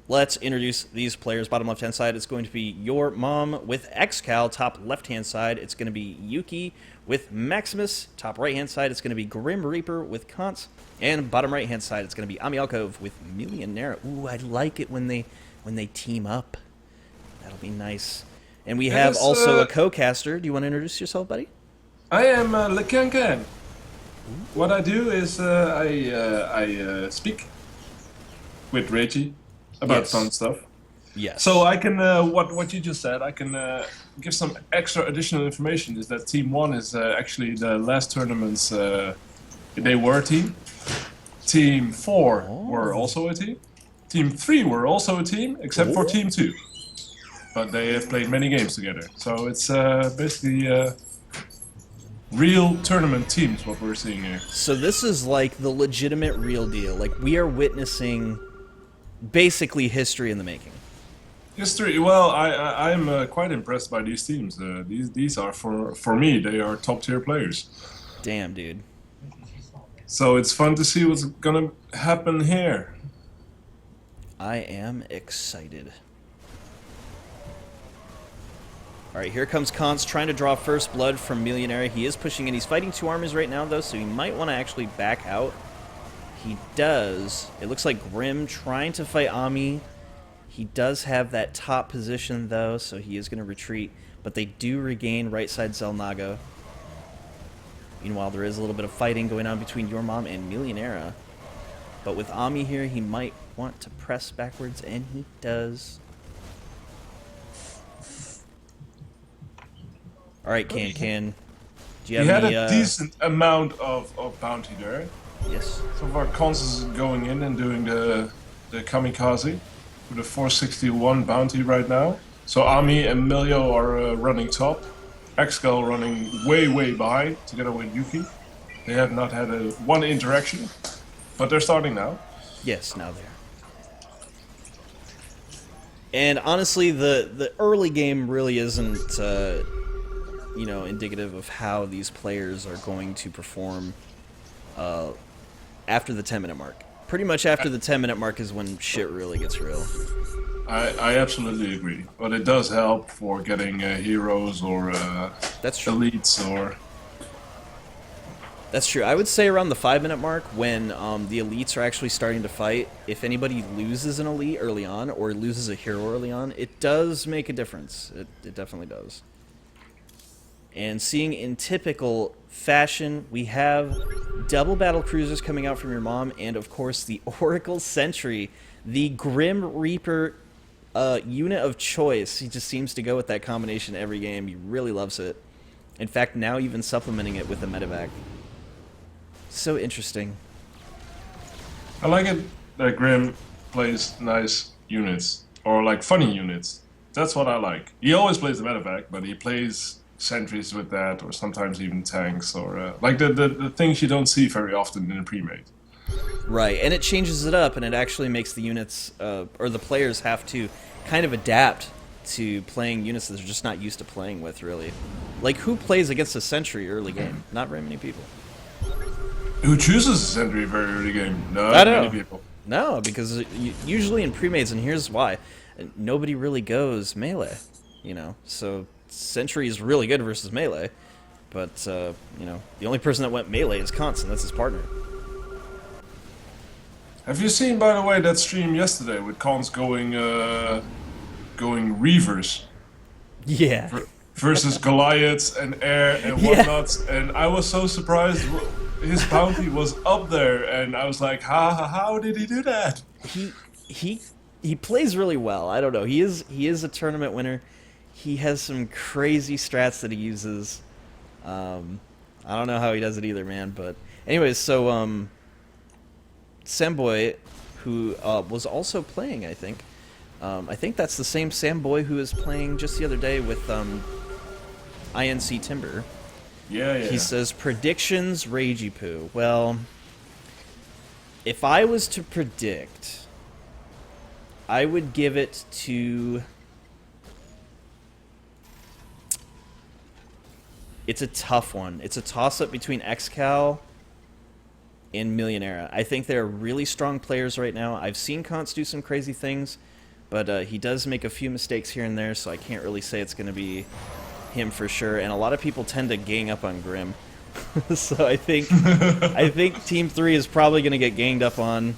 let's introduce these players. Bottom left-hand side, it's going to be Your Mom with XCal. Top left-hand side, it's going to be Yuki with Maximus. Top right-hand side, it's going to be Grim Reaper with Kantz. And bottom right-hand side, it's going to be Amialkov with Millionaire. Ooh, I like it when they team up. That'll be nice. And we have also a co-caster. Do you want to introduce yourself, buddy? I am CanCan. What I do is I speak with Reggie about Yes. fun stuff. Yes. So I can what you just said. I can give some extra additional information. Is that Team 1 is actually the last tournaments they were a team. Team 4 were also a team. Team 3 were also a team, except for Team 2. But they have played many games together. So it's basically real tournament teams, what we're seeing here. So this is like the legitimate real deal. Like, we are witnessing basically history in the making. History. Well, I'm quite impressed by these teams. These are for me. They are top tier players. Damn, dude. So it's fun to see what's gonna happen here. I am excited. All right, here comes Kantz trying to draw first blood from Millionaire. He is pushing in. He's fighting two armies right now, though, so he might want to actually back out. He does. It looks like Grim trying to fight Ami. He does have that top position, though, so he is going to retreat. But they do regain right side Zelnaga. Meanwhile, there is a little bit of fighting going on between Your Mom and Millionaire. But with Ami here, he might want to press backwards, and he does. All right, CanCan. Do you He have had any? a decent amount of bounty there. Yes. So far, Cons is going in and doing the kamikaze with a 461 bounty right now. So Ami and Milio are running top. Excal running way behind together with Yuki. They have not had one interaction, but they're starting now. Yes, now there. And honestly, the early game really isn't, indicative of how these players are going to perform after the 10-minute mark. Pretty much after the 10-minute mark is when shit really gets real. I absolutely agree, but it does help for getting heroes or That's true. elites or. That's true. I would say around the 5-minute mark, when the elites are actually starting to fight, if anybody loses an elite early on or loses a hero early on, it does make a difference. It definitely does. And seeing in typical fashion, we have double battle cruisers coming out from Your Mom, and of course the Oracle Sentry, the Grim Reaper unit of choice. He just seems to go with that combination every game. He really loves it. In fact, now even supplementing it with a medevac. So interesting. I like it that Grim plays nice units or like funny units. That's what I like. He always plays the medevac, but he plays sentries with that, or sometimes even tanks, or like the things you don't see very often in a pre-made. Right, and it changes it up, and it actually makes the units, or the players have to kind of adapt to playing units that they're just not used to playing with, really. Like, who plays against a sentry early game? Not very many people. Who chooses a sentry very early game? I Not know. many people. No, because usually in pre-mades, and here's why, nobody really goes melee, so Sentry is really good versus melee, but, the only person that went melee is Kantz, and that's his partner. Have you seen, by the way, that stream yesterday with Cons going Reavers Yeah. versus Goliaths and Air and Yeah. whatnot? And I was so surprised. His bounty was up there, and I was like, how did he do that? He plays really well. I don't know. He is a tournament winner. He has some crazy strats that he uses. I don't know how he does it either, man. But anyways, so Samboy, who was also playing, I think that's the same Samboy who was playing just the other day with INC Timber. Yeah. He says, predictions, Ragey Poo. Well, if I was to predict, I would give it to... It's a tough one. It's a toss-up between XCal and Millionaire. I think they're really strong players right now. I've seen Kantz do some crazy things, but he does make a few mistakes here and there, so I can't really say it's going to be him for sure. And a lot of people tend to gang up on Grim. So I think Team 3 is probably going to get ganged up on.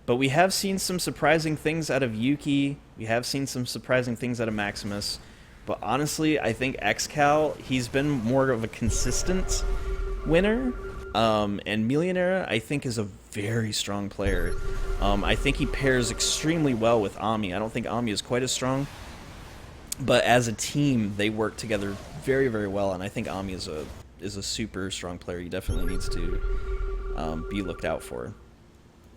But we have seen some surprising things out of Yuki. We have seen some surprising things out of Maximus. But honestly, I think XCal, he's been more of a consistent winner. And Millionaire, I think, is a very strong player. I think he pairs extremely well with Ami. I don't think Ami is quite as strong. But as a team, they work together very, very well. And I think Ami is a super strong player. He definitely needs to be looked out for.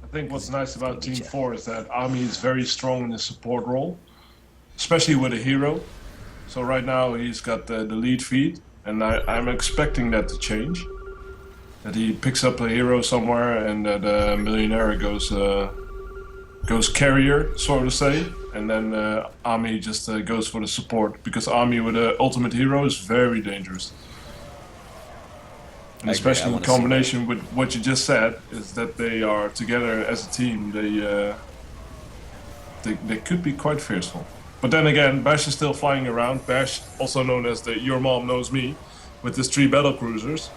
I think what's nice about Team 4 is that Ami is very strong in the support role, especially with a hero. So right now he's got the lead feed, and I'm expecting that to change. That he picks up a hero somewhere, and that Millionaire goes carrier, so to say, and then Ami just goes for the support, because Ami with an ultimate hero is very dangerous. And especially in combination with what you just said, is that they are together as a team. They could be quite fearsome. But then again, Bash is still flying around. Bash, also known as the Your Mom Knows Me, with his 3 battle cruisers.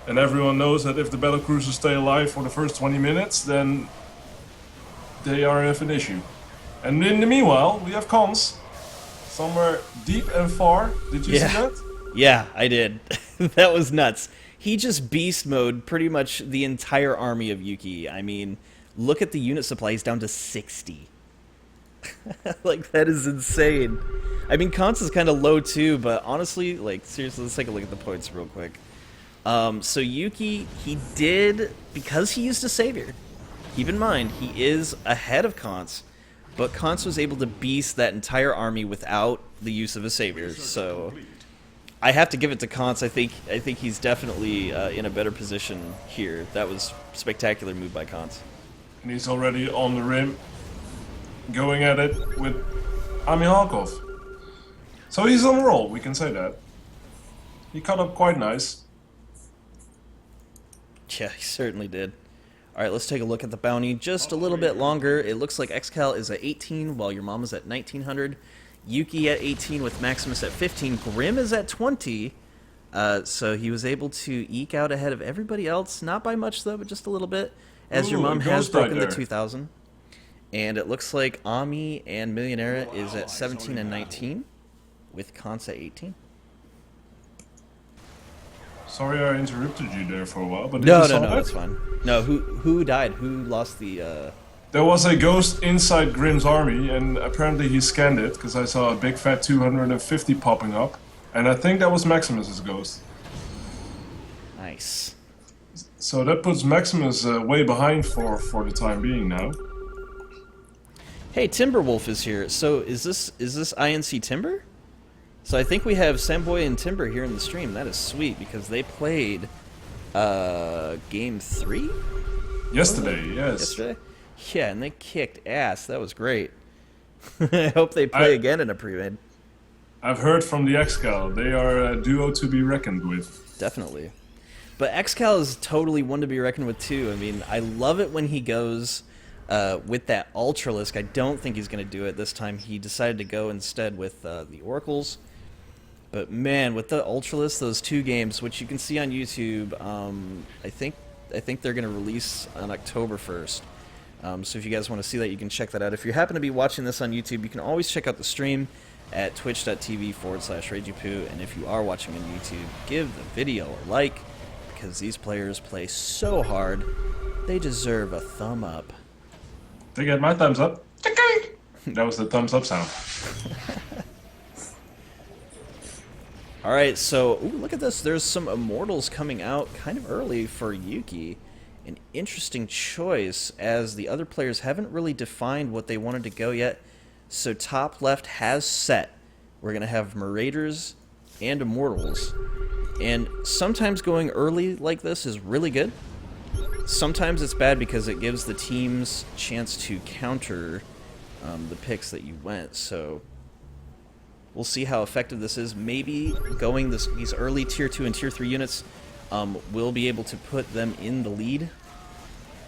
And everyone knows that if the battle cruisers stay alive for the first 20 minutes, then they are an issue. And in the meanwhile, we have cons somewhere deep and far. Did you see that? Yeah, I did. That was nuts. He just beast mode pretty much the entire army of Yuki. I mean, look at the unit supply. He's down to 60. Like, that is insane. I mean, Kantz is kind of low too, but honestly, like, seriously, let's take a look at the points real quick. So Yuki, he did, because he used a savior. Keep in mind, he is ahead of Kantz, but Kantz was able to beast that entire army without the use of a savior, so I have to give it to Kantz. I think he's definitely in a better position here. That was a spectacular move by Kantz. And he's already on the rim, going at it with Ami Halkov. So he's on a roll, we can say that. He cut up quite nice. Yeah, he certainly did. Alright, let's take a look at the bounty just a little bit longer. It looks like XCal is at 18, while your mom is at 1900. Yuki at 18 with Maximus at 15. Grim is at 20. So he was able to eke out ahead of everybody else. Not by much, though, but just a little bit. As your mom has broken the 2000. And it looks like Ami and Millionaire is at 17 and 19, with Kantz at 18. Sorry I interrupted you there for a while, but no, that's fine. No, who died? Who lost the... There was a ghost inside Grimm's army, and apparently he scanned it, because I saw a big fat 250 popping up. And I think that was Maximus's ghost. Nice. So that puts Maximus way behind for the time being now. Hey, Timberwolf is here. So is this INC Timber? So I think we have Samboy and Timber here in the stream. That is sweet, because they played game 3? Yesterday, yes. Yesterday? Yeah, and they kicked ass. That was great. I hope they play again in a pre-made. I've heard from the XCal. They are a duo to be reckoned with. Definitely. But XCal is totally one to be reckoned with, too. I mean, I love it when he goes with that Ultralisk. I don't think he's going to do it this time. He decided to go instead with the Oracles. But man, with the Ultralisk, those 2 games, which you can see on YouTube, I think they're going to release on October 1st. So if you guys want to see that, you can check that out. If you happen to be watching this on YouTube, you can always check out the stream at twitch.tv/RageyPoo. And if you are watching on YouTube, give the video a like, because these players play so hard, they deserve a thumb up. They get my thumbs up. That was the thumbs up sound. Alright, so look at this. There's some Immortals coming out kind of early for Yuki. An interesting choice, as the other players haven't really defined what they wanted to go yet. So top left has set. We're going to have Marauders and Immortals. And sometimes going early like this is really good. Sometimes it's bad because it gives the teams a chance to counter the picks that you went. So we'll see how effective this is. Maybe going these early Tier 2 and Tier 3 units will be able to put them in the lead.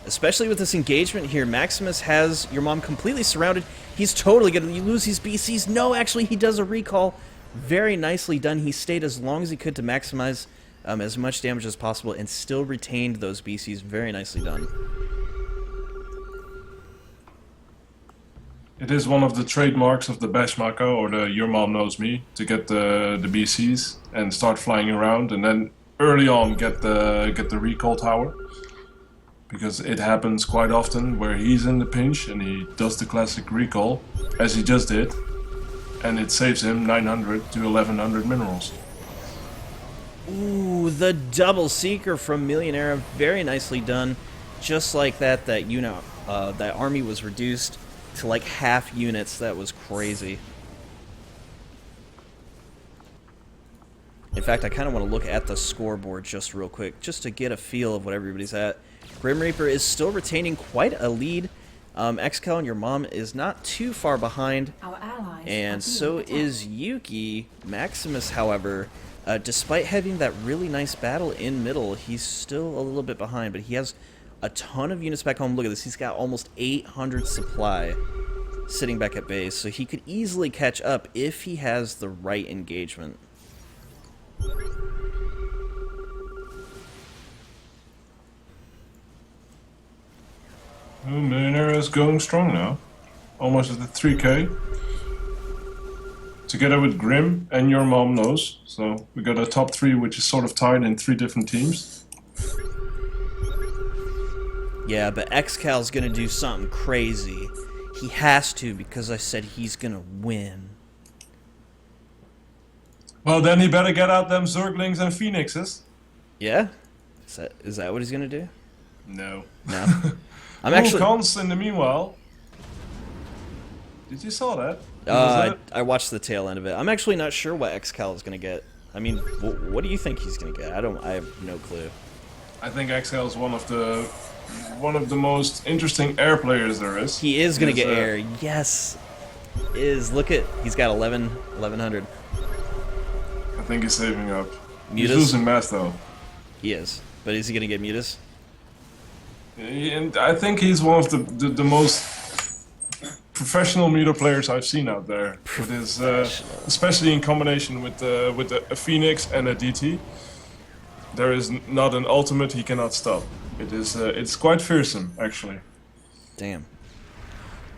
Especially with this engagement here, Maximus has your mom completely surrounded. He's totally going to lose his BCs. No, actually, he does a recall. Very nicely done. He stayed as long as he could to maximize as much damage as possible and still retained those BCs. Very nicely done. It is one of the trademarks of the Bash Mako, or the Your Mom Knows Me, to get the BCs and start flying around, and then early on get the recall tower. Because it happens quite often where he's in the pinch and he does the classic recall, as he just did, and it saves him 900 to 1100 minerals. Ooh, the double seeker from Millionaire, very nicely done. Just like that, that army was reduced to like half units. That was crazy. In fact, I kind of want to look at the scoreboard just real quick, just to get a feel of what everybody's at. Grim Reaper is still retaining quite a lead. XCal and your mom is not too far behind. Our allies And so is Yuki. Maximus, however, despite having that really nice battle in middle, he's still a little bit behind, but he has a ton of units back home. Look at this. He's got almost 800 supply sitting back at base, so he could easily catch up if he has the right engagement. Oh, Millionaire is going strong now. Almost at the 3k. Together with Grim and Your Mom Knows. So we got a top 3 which is sort of tied in 3 different teams. Yeah, but XCal's gonna do something crazy. He has to, because I said he's gonna win. Well, then he better get out them Zerglings and Phoenixes. Yeah? Is that what he's gonna do? No. No. I'm actually. Cons in the meanwhile. Did you saw that? Was I watched the tail end of it. I'm actually not sure what XCal is gonna get. I mean, what do you think he's gonna get? I have no clue. I think XL is one of the most interesting air players there is. He is gonna get air. Yes. Look at, he's got 1100. I think he's saving up. Mutas? He's losing mass though. He is. But is he gonna get Mutas? And I think he's one of the most professional meter players I've seen out there. With his, especially in combination with a Phoenix and a DT. There is not an ultimate he cannot stop. It's quite fearsome actually. Damn.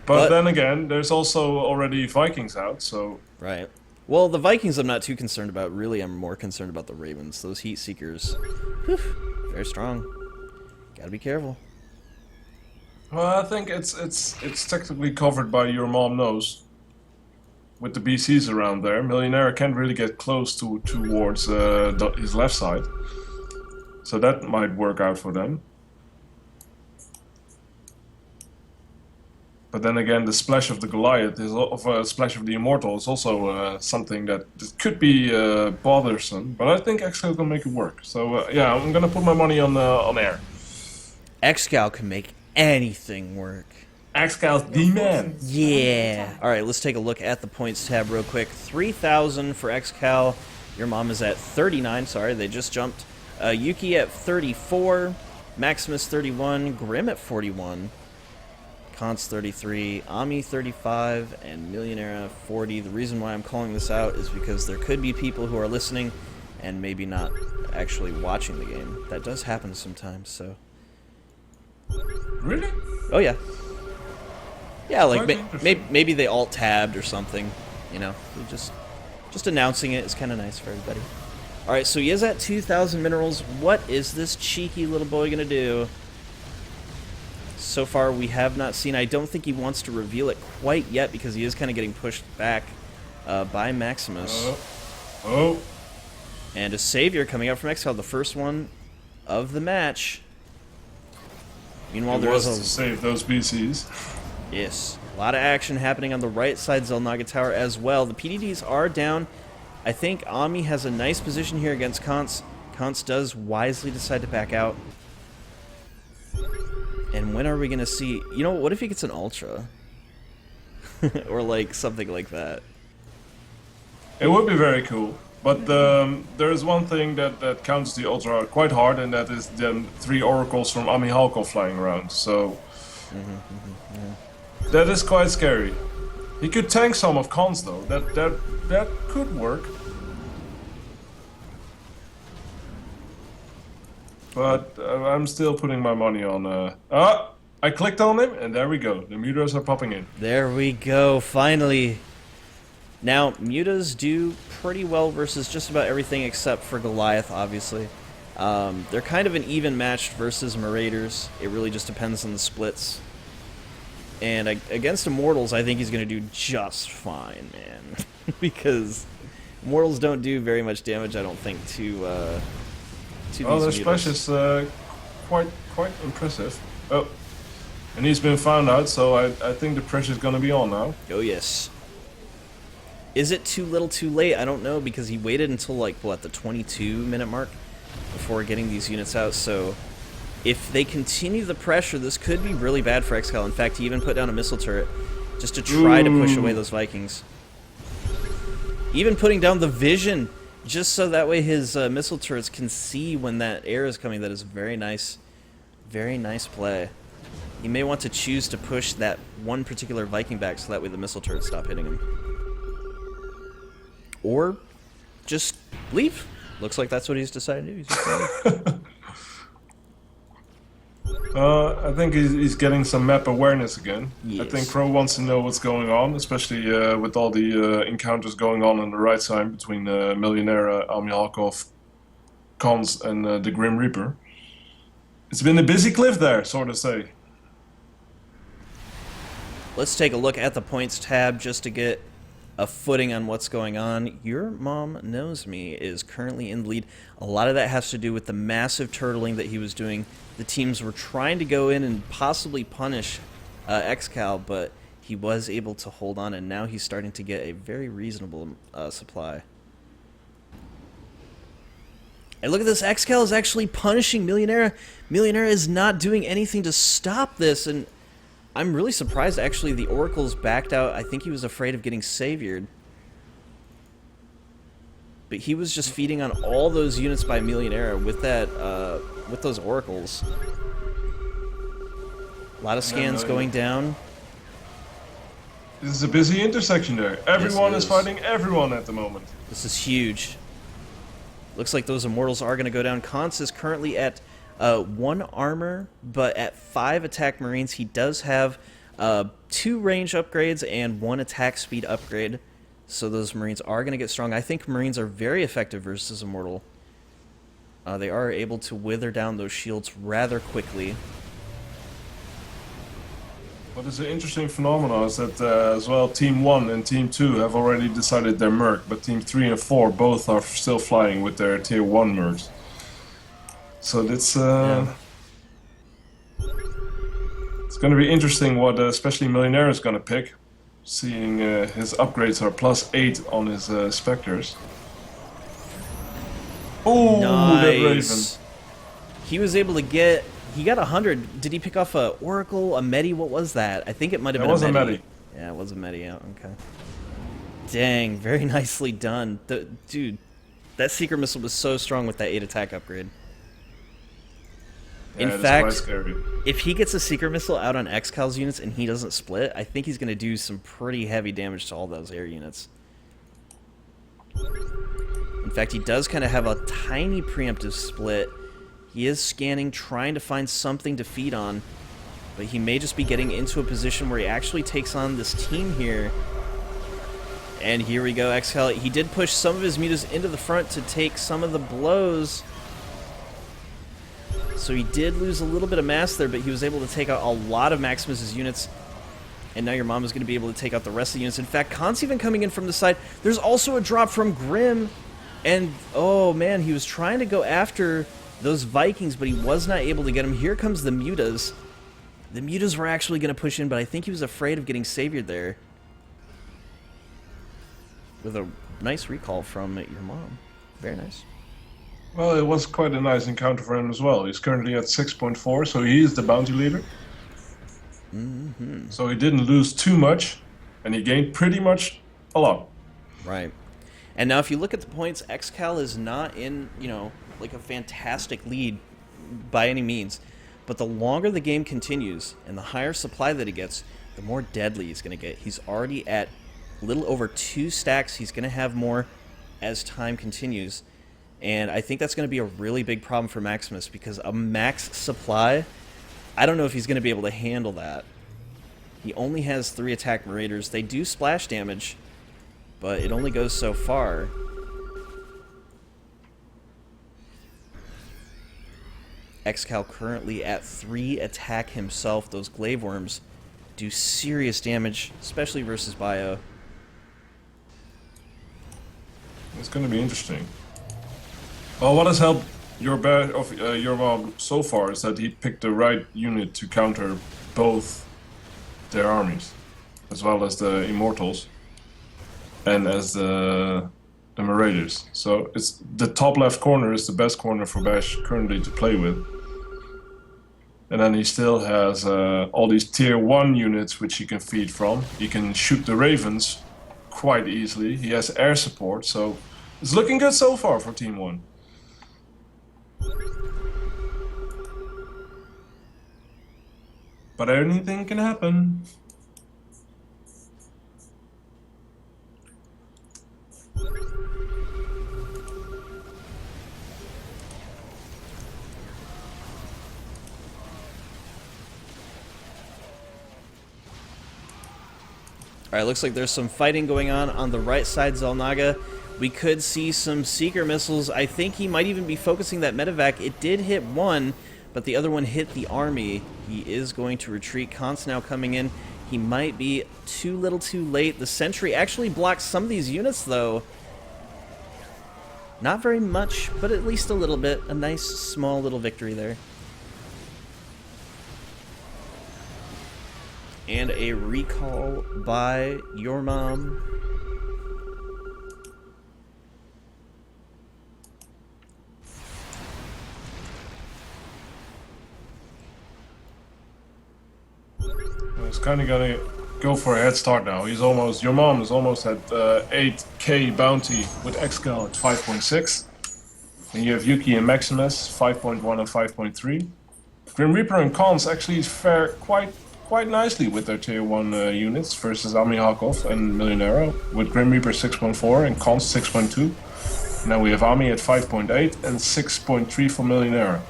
But then again, there's also already Vikings out, so. Right. Well, the Vikings I'm not too concerned about. Really, I'm more concerned about the Ravens. Those Heat Seekers. Whew, very strong. Gotta be careful. Well, I think it's technically covered by Your Mom Knows. With the BCs around there, Millionaire can't really get close towards his left side. So that might work out for them. But then again, the splash of the Goliath splash of the Immortal is also something that could be bothersome. But I think XCal can make it work. So yeah, I'm gonna put my money on air. XCal can make anything work. XCal's the man. Yeah. All right, let's take a look at the points tab real quick. 3,000 for XCal. Your mom is at 39. Sorry, they just jumped. Yuki at 34. Maximus 31. Grim at 41. Kant's 33, Ami 35, and Millionaire 40. The reason why I'm calling this out is because there could be people who are listening and maybe not actually watching the game. That does happen sometimes, so. Really? Oh, yeah. Yeah, like Okay, maybe they alt-tabbed or something, you know. Just announcing it is kind of nice for everybody. All right, so he is at 2,000 minerals. What is this cheeky little boy going to do? So far, we have not seen. I don't think he wants to reveal it quite yet because he is kind of getting pushed back by Maximus. Oh. And a Savior coming out from XCal, the first one of the match. Meanwhile, there is to save those BCs. Yes, a lot of action happening on the right side Zelnaga Tower as well. The PDDs are down. I think Ami has a nice position here against Kantz. Kantz does wisely decide to back out. And when are we going to see... You know, what if he gets an Ultra? Or, like, something like that. It would be very cool. But there is one thing that counters the Ultra quite hard, and that is the 3 oracles from Amihalko flying around. So that is quite scary. He could tank some of Cons though. That could work. But I'm still putting my money on. I clicked on him, and there we go. The mutas are popping in. There we go, finally. Now, mutas do pretty well versus just about everything except for Goliath, obviously. They're kind of an even match versus Marauders. It really just depends on the splits. And against Immortals, I think he's going to do just fine, man. Because Immortals don't do very much damage, I don't think, to these their mutas. splash is quite impressive. Oh, and he's been found out, so I think the pressure's gonna be on now. Oh, yes. Is it too little too late? I don't know, because he waited until, like, what, the 22-minute mark before getting these units out, so if they continue the pressure, this could be really bad for Excal. In fact, he even put down a missile turret just to try to push away those Vikings. Even putting down the vision just so that way his missile turrets can see when that air is coming. That is very nice play. He may want to choose to push that one particular Viking back so that way the missile turrets stop hitting him. Or just leave. Looks like that's what he's decided to do. He's just gonna leave. I think he's getting some map awareness again. Yes. I think Crow wants to know what's going on, especially with all the encounters going on the right side between Millionaire, Amihalkov, Cons, and the Grim Reaper. It's been a busy cliff there, sort of say. Let's take a look at the points tab just to get a footing on what's going on. Your Mom Knows Me is currently in the lead. A lot of that has to do with the massive turtling that he was doing. The teams were trying to go in and possibly punish Excal, but he was able to hold on, and now he's starting to get a very reasonable supply. And look at this, Excal is actually punishing Millionaire. Millionaire is not doing anything to stop this, and I'm really surprised, actually, the Oracles backed out. I think he was afraid of getting saviored. But he was just feeding on all those units by Millionaire with that, with those Oracles. A lot of scans going down. This is a busy intersection there. Everyone Yes, is fighting everyone at the moment. This is huge. Looks like those Immortals are going to go down. Kans is currently at 1 armor, but at 5 attack Marines. He does have 2 range upgrades and 1 attack speed upgrade. So those Marines are going to get strong. I think Marines are very effective versus Immortal. They are able to wither down those shields rather quickly. What is an interesting phenomenon is that as well Team 1 and Team 2 have already decided their Merc, but Team 3 and 4 both are still flying with their Tier 1 Mercs. So that's it's going to be interesting what especially Millionaire is going to pick, seeing his upgrades are +8 on his Spectres. Oh, that Raven. Nice. He was able to get... He got 100. Did he pick off a Oracle, a Medi? What was that? I think it might have been was a a Medi. Medi. Yeah, it was a Medi. Yeah, okay. Dang, very nicely done. Dude, that Secret Missile was so strong with that 8 attack upgrade. Yeah, In fact, quite scary. if he gets a Secret Missile out on Excal's units and he doesn't split, I think he's going to do some pretty heavy damage to all those air units. In fact, he does kind of have a tiny preemptive split. He is scanning, trying to find something to feed on, but he may just be getting into a position where he actually takes on this team here. And here we go, Excal. He did push some of his mutas into the front to take some of the blows. So he did lose a little bit of mass there, but he was able to take out a lot of Maximus's units. And now your mom is going to be able to take out the rest of the units. In fact, Khan's even coming in from the side. There's also a drop from Grim. And, oh man, he was trying to go after those Vikings, but he was not able to get them. Here comes the mutas. The mutas were actually going to push in, but I think he was afraid of getting saviored there. With a nice recall from your mom. Very nice. Well, it was quite a nice encounter for him as well. He's currently at 6.4, so he is the bounty leader. So he didn't lose too much, and he gained pretty much a lot. Right. And now if you look at the points, XCal is not in, you know, like a fantastic lead by any means. But the longer the game continues and the higher supply that he gets, the more deadly he's going to get. He's already at a little over 2 stacks. He's going to have more as time continues. And I think that's going to be a really big problem for Maximus, because a max supply, I don't know if he's going to be able to handle that. He only has 3 attack Marauders. They do splash damage, but it only goes so far. XCal currently at 3 attack himself. Those glaive worms do serious damage, especially versus Bio. It's going to be interesting. Well, what has helped your mom so far is that he picked the right unit to counter both their armies, as well as the Immortals and as the Marauders. So it's the top left corner is the best corner for Bash currently to play with. And then he still has all these tier 1 units which he can feed from. He can shoot the Ravens quite easily. He has air support, so it's looking good so far for Team 1. But anything can happen. Alright, looks like there's some fighting going on the right side, Zelnaga. We could see some Seeker missiles. I think he might even be focusing that medevac. It did hit one, but the other one hit the army. He is going to retreat. Khan's now coming in. He might be too little too late. The sentry actually blocks some of these units, though. Not very much, but at least a little bit. A nice, small little victory there. And a recall by your mom. He's kind of gonna go for a head start now. He's almost, your mom is almost at 8k bounty with XCal at 5.6. And you have Yuki and Maximus 5.1 and 5.3. Grim Reaper and Khans actually fare quite nicely with their tier 1 units versus Ami Hakov and Millionero, with Grim Reaper 6.4 and Khans 6.2. Now we have Ami at 5.8 and 6.3 for Millionero.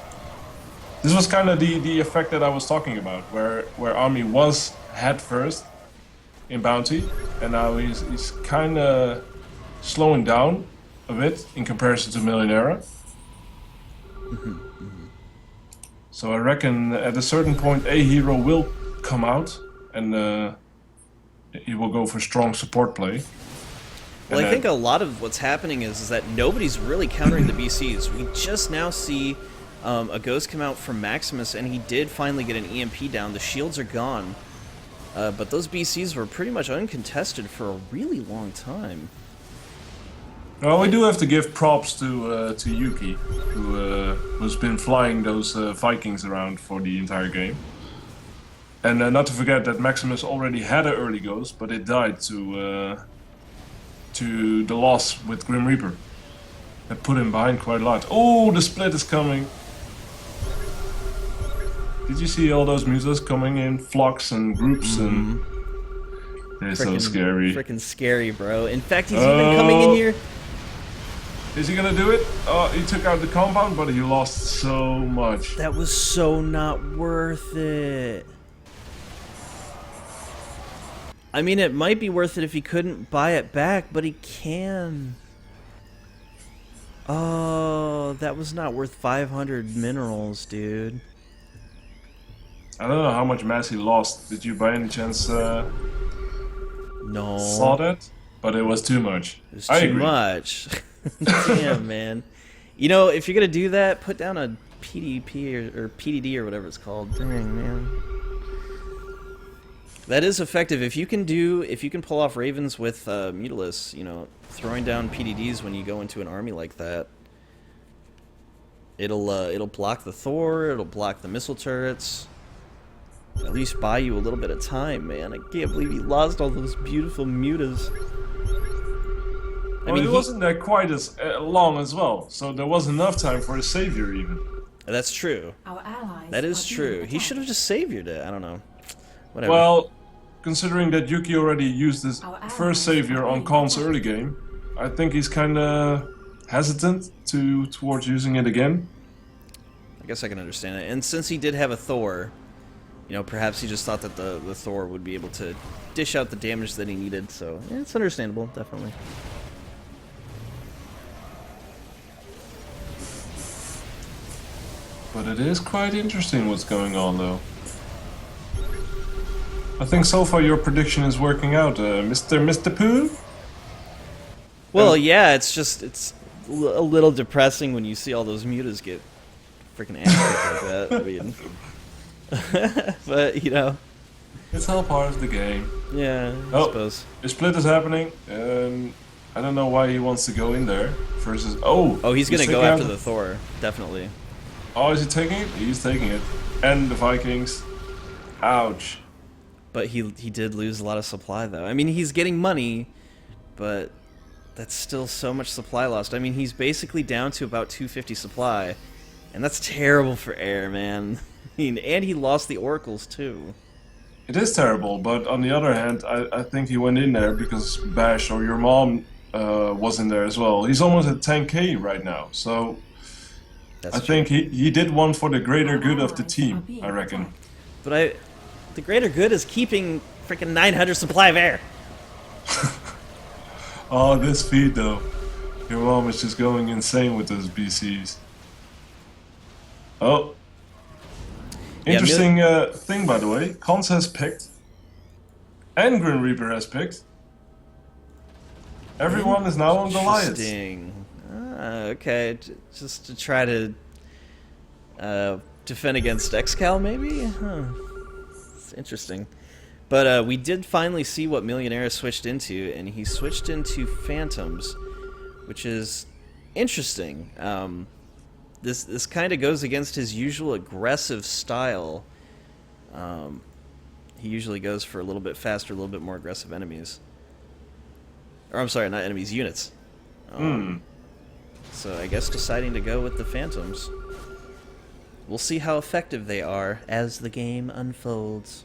This was kind of the effect that I was talking about, where Ami was head first in bounty, and now he's kind of slowing down a bit in comparison to Millionero. So I reckon at a certain point a hero will come out, and he will go for strong support play. Well, I think a lot of what's happening is that nobody's really countering the BCs. We just now see a ghost come out from Maximus, and he did finally get an EMP down. The shields are gone, but those BCs were pretty much uncontested for a really long time. Well, we do have to give props to Yuki, who's been flying those Vikings around for the entire game. And not to forget that Maximus already had an early ghost, but it died to the loss with Grim Reaper. That put him behind quite a lot. Oh, the split is coming. Did you see all those mutas coming in flocks and groups? And they're so scary. Freaking scary, bro. In fact, he's even coming in here. Is he gonna do it? Oh, he took out the compound, but he lost so much. That was so not worth it. I mean, it might be worth it if he couldn't buy it back, but he can. Oh, that was not worth 500 minerals, dude. I don't know how much mass he lost. Did you by any chance No. saw that? But it was too much. It was too much. Damn, man. You know, if you're gonna do that, put down a PDP or PDD or whatever it's called. Dang, man. That is effective. If you can pull off Ravens with Mutalis, you know, throwing down PDDs when you go into an army like that, it'll block the Thor, it'll block the missile turrets. At least buy you a little bit of time, man. I can't believe he lost all those beautiful mutas. Well, mean, he wasn't there quite as long as well, so there was enough time for a savior even. That's true. Our allies That is are being true. He attacked. should have just saviored it. I don't know. Whatever. Well, considering that Yuki already used his Our allies first savior are on being Khan's attacked. early game, I think he's kind of hesitant towards using it again. I guess I can understand it. And since he did have a Thor, you know, perhaps he just thought that the Thor would be able to dish out the damage that he needed. So yeah, it's understandable, definitely. But it is quite interesting what's going on, though. I think so far your prediction is working out, Mr. Pooh. Well, yeah, it's a little depressing when you see all those mutas get freaking ass kicked like that. I mean, but you know, It's all part of the game. yeah, I Oh. suppose. The split is happening, and I don't know why he wants to go in there versus. Oh, he's gonna go taking after out- the Thor, definitely. Oh, is he taking it? He's taking it. And the Vikings. Ouch. But he did lose a lot of supply, though. I mean, he's getting money, but that's still so much supply lost. I mean, he's basically down to about 250 supply, and that's terrible for air, man. I mean, and he lost the oracles too. It is terrible, but on the other hand, I think he went in there because Bash or your mom was in there as well. He's almost at 10k right now, so That's I true. think he did one for the greater good of the team, I reckon. But the greater good is keeping freaking 900 supply of air. Oh, this feed though. Your mom is just going insane with those BCs. Oh. Yeah, Interesting thing, by the way. Cons has picked. And Grim Reaper has picked. Everyone is now on Goliath. Interesting. Okay, just to try to defend against Excal, maybe? Huh. It's interesting. But we did finally see what Millionaire switched into, and he switched into Phantoms, which is interesting. This kind of goes against his usual aggressive style. He usually goes for a little bit faster, a little bit more aggressive enemies. Or I'm sorry, not enemies, units. So I guess deciding to go with the Phantoms. We'll see how effective they are as the game unfolds.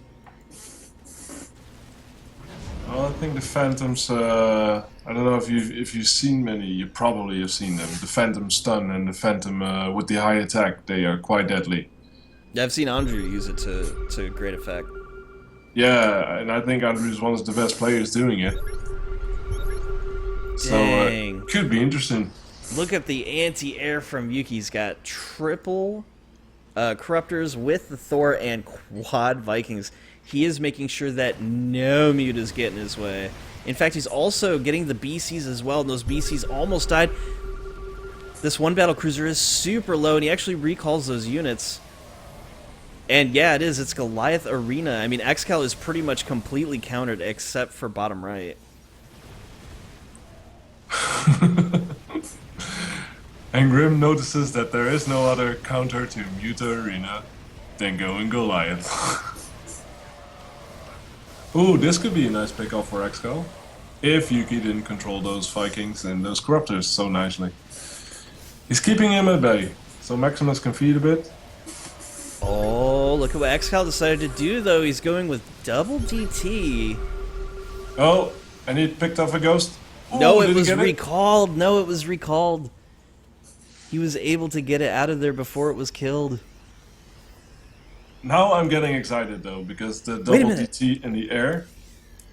Well, I think the Phantoms. I don't know if you've seen many. You probably have seen them. The Phantom Stun and the Phantom with the high attack. They are quite deadly. Yeah, I've seen Andrew use it to great effect. Yeah, and I think Andrew's one of the best players doing it. So Dang. could be interesting. Look at the anti-air from Yuki. He's got triple Corruptors with the Thor and quad Vikings. He is making sure that no mutas get in his way. In fact, he's also getting the BCs as well, and those BCs almost died. This one battle cruiser is super low, and he actually recalls those units. And yeah, it is. It's Goliath Arena. I mean, Excal is pretty much completely countered except for bottom right. And Grim notices that there is no other counter to Muta Arena than going Goliath. Ooh, this could be a nice pickup for Excal. If Yuki didn't control those Vikings and those Corruptors so nicely. He's keeping him at bay, so Maximus can feed a bit. Oh, look at what Excal decided to do, though. He's going with double DT. Oh, and he picked up a ghost. Ooh, No, it did he was get recalled. No, it was recalled. He was able to get it out of there before it was killed. Now I'm getting excited though, because the Wait a double minute. DT in the air.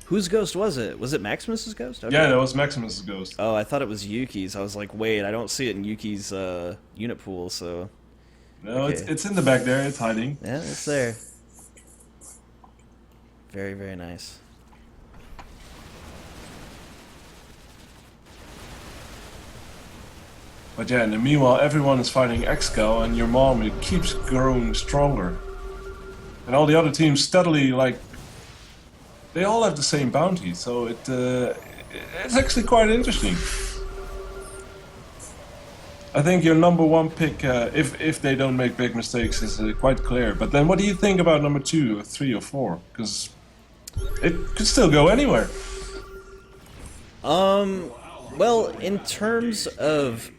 Whose ghost was it? Was it Maximus's ghost? Okay. Yeah, that was Maximus's ghost. Oh, I thought it was Yuki's. I was like, wait, I don't see it in Yuki's unit pool, so... No, Okay. it's in the back there, it's hiding. Yeah, it's there. Very, very nice. But yeah, in the meanwhile, everyone is fighting Excal, and your mom, it keeps growing stronger. And all the other teams steadily, like, they all have the same bounty, so it's actually quite interesting. I think your number one pick, if they don't make big mistakes, is quite clear. But then what do you think about number 2, or 3, or 4? Because it could still go anywhere. Well, in terms of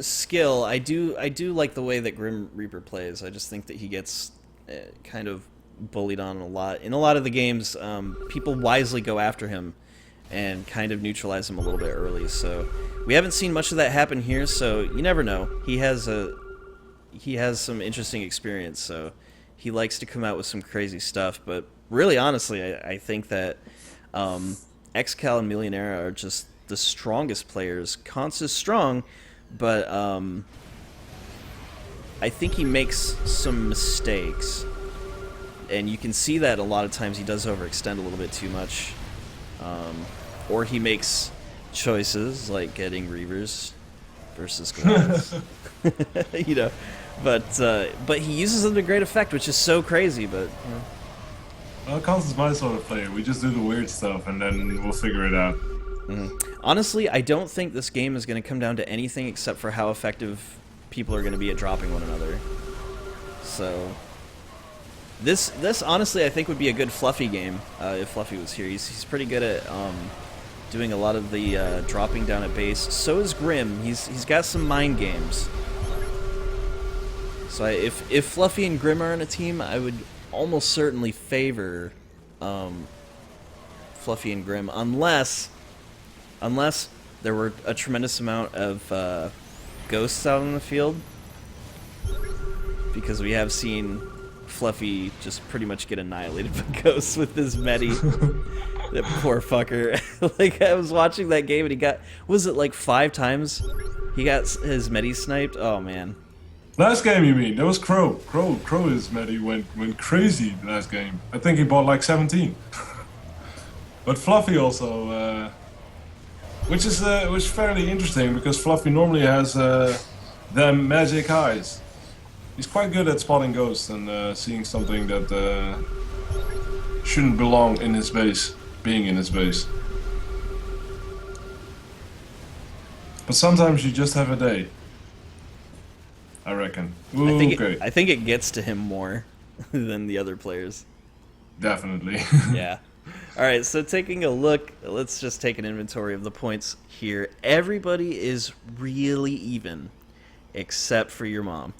skill, I do like the way that Grim Reaper plays. I just think that he gets kind of bullied on a lot. In a lot of the games, people wisely go after him and kind of neutralize him a little bit early. So we haven't seen much of that happen here. So you never know. He has some interesting experience. So he likes to come out with some crazy stuff. But really, honestly, I think that XCal and Millionaire are just the strongest players. Const is strong, but I think he makes some mistakes, and you can see that a lot of times he does overextend a little bit too much, or he makes choices like getting Reavers versus Glass, you know. But he uses them to great effect, which is so crazy. But Well, Cons is my sort of player. We just do the weird stuff and then we'll figure it out. honestly, I don't think this game is going to come down to anything except for how effective people are going to be at dropping one another. So this honestly I think would be a good Fluffy game if Fluffy was here. He's pretty good at doing a lot of the dropping down at base. So is Grim. He's got some mind games. So if Fluffy and Grim are on a team, I would almost certainly favor Fluffy and Grim, unless there were a tremendous amount of ghosts out in the field, because we have seen Fluffy just pretty much get annihilated by ghosts with his Medi. That poor fucker. Like, I was watching that game and he got, was it like 5 times he got his Medi sniped? Oh man. Last game, you mean? That was Crow. Crow is Medi went crazy last game. I think he bought like 17. But Fluffy also, which is fairly interesting because Fluffy normally has them magic eyes. He's quite good at spotting ghosts and seeing something that shouldn't belong in his base, being in his base. But sometimes you just have a day, I reckon. Ooh, I think it gets to him more than the other players. Definitely. Yeah. All right, so taking a look, let's just take an inventory of the points here. Everybody is really even, except for your mom.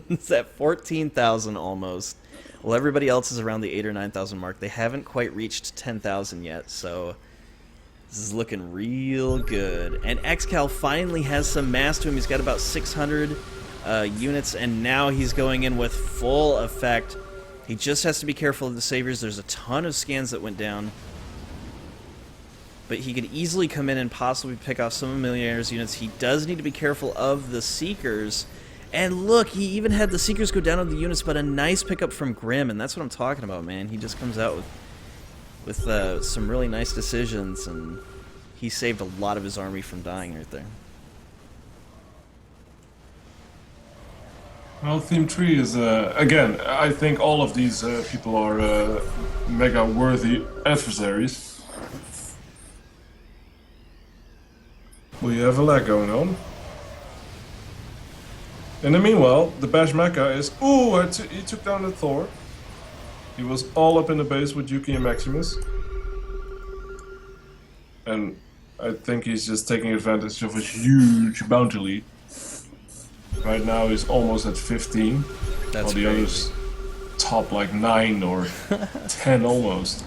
It's at 14,000 almost. Well, everybody else is around the 8,000 or 9,000 mark. They haven't quite reached 10,000 yet, so this is looking real good. And XCal finally has some mass to him. He's got about 600 units, and now he's going in with full effect. He just has to be careful of the Saviors. There's a ton of scans that went down. But he could easily come in and possibly pick off some of Millionaire's units. He does need to be careful of the Seekers. And look, he even had the Seekers go down on the units, but a nice pickup from Grim, and that's what I'm talking about, man. He just comes out with some really nice decisions, and he saved a lot of his army from dying right there. Well, Theme 3 is, again, I think all of these people are mega worthy adversaries. We have a lag going on. In the meanwhile, the Bash Mecha is... Ooh, he took down the Thor. He was all up in the base with Yuki and Maximus. And I think he's just taking advantage of his huge bounty lead. Right now he's almost at 15. That's while the crazy. others top like 9 or 10 almost.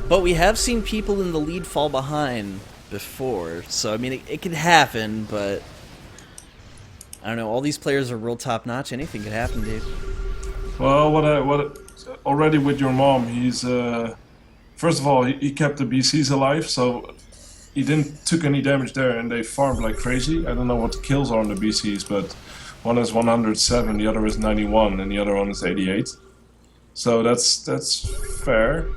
But we have seen people in the lead fall behind before, so I mean it could happen, but I don't know, all these players are real top notch. Anything could happen, dude. Well, already with your mom, he's first of all he kept the BCs alive, so he didn't took any damage there, and they farmed like crazy. I don't know what the kills are on the BCs, but one is 107, the other is 91, and the other one is 88. So that's fair.